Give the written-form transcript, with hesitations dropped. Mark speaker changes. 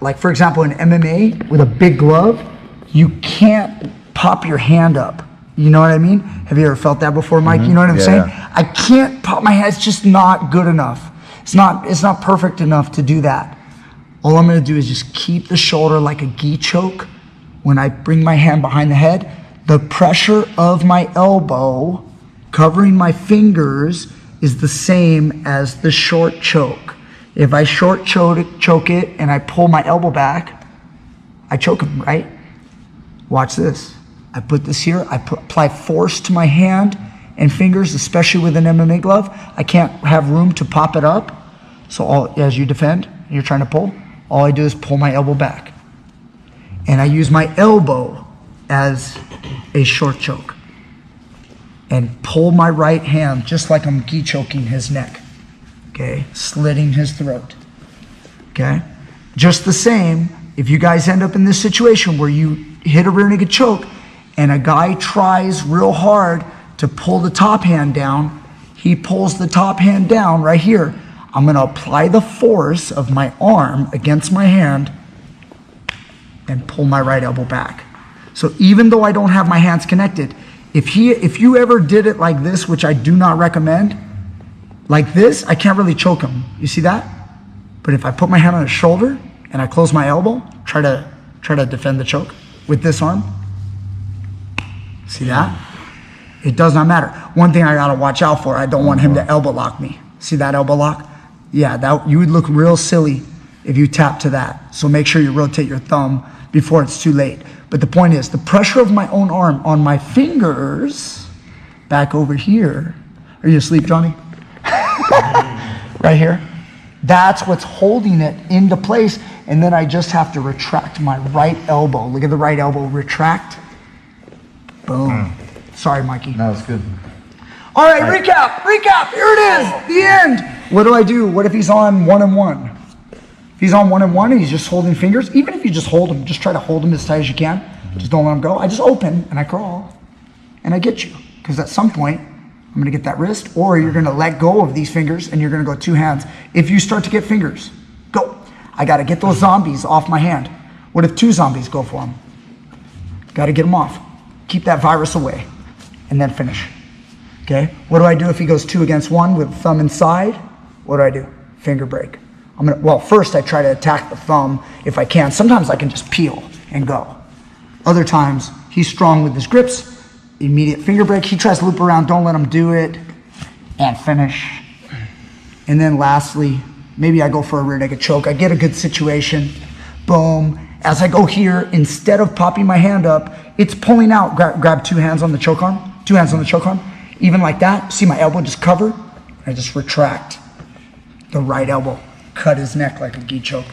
Speaker 1: like for example in MMA with a big glove, you can't pop your hand up. You know what I mean? Have you ever felt that before, Mike? You know what I'm saying? Yeah. I can't pop my hand. It's just not good enough. It's not perfect enough to do that. All I'm gonna do is just keep the shoulder like a gi choke. When I bring my hand behind the head, the pressure of my elbow covering my fingers is the same as the short choke. If I short choke it and I pull my elbow back, I choke him, right? Watch this. I put this here, apply force to my hand and fingers, especially with an MMA glove. I can't have room to pop it up. So as you defend, you're trying to pull, all I do is pull my elbow back. And I use my elbow as a short choke. And pull my right hand just like I'm gi choking his neck. Okay, slitting his throat. Okay, just the same, if you guys end up in this situation where you hit a rear naked choke and a guy tries real hard to pull the top hand down, he pulls the top hand down right here. I'm gonna apply the force of my arm against my hand and pull my right elbow back. So even though I don't have my hands connected, if you ever did it like this, which I do not recommend, like this, I can't really choke him. You see that? But if I put my hand on his shoulder and I close my elbow, try to defend the choke with this arm. See that? It does not matter. One thing I gotta watch out for, I don't want him to elbow lock me. See that elbow lock? Yeah, that you would look real silly if you tap to that. So make sure you rotate your thumb before it's too late. But the point is, the pressure of my own arm on my fingers, back over here. Are you asleep, Johnny? Right here. That's what's holding it into place. And then I just have to retract my right elbow. Look at the right elbow, retract. Boom. Sorry, Mikey.
Speaker 2: No, it's good.
Speaker 1: All right, recap. Here it is, the end. What do I do? What if he's on 1-and-1? If he's on 1-and-1 and he's just holding fingers, even if you just hold him, just try to hold him as tight as you can. Just don't let him go. I just open and I crawl and I get you. Because at some point, I'm gonna get that wrist, or you're gonna let go of these fingers and you're gonna go two hands. If you start to get fingers, go. I gotta get those zombies off my hand. What if two zombies go for him? Gotta get them off. Keep that virus away and then finish. Okay, what do I do if he goes 2 against 1 with thumb inside? What do? Finger break. Well, first I try to attack the thumb if I can. Sometimes I can just peel and go. Other times, he's strong with his grips, immediate finger break. He tries to loop around, don't let him do it, and finish. And then lastly, maybe I go for a rear naked choke. I get a good situation, boom. As I go here, instead of popping my hand up, it's pulling out. Grab 2 hands on the choke arm, 2 hands on the choke arm. Even like that, see my elbow just cover? I just retract the right elbow, cut his neck like a gi choke.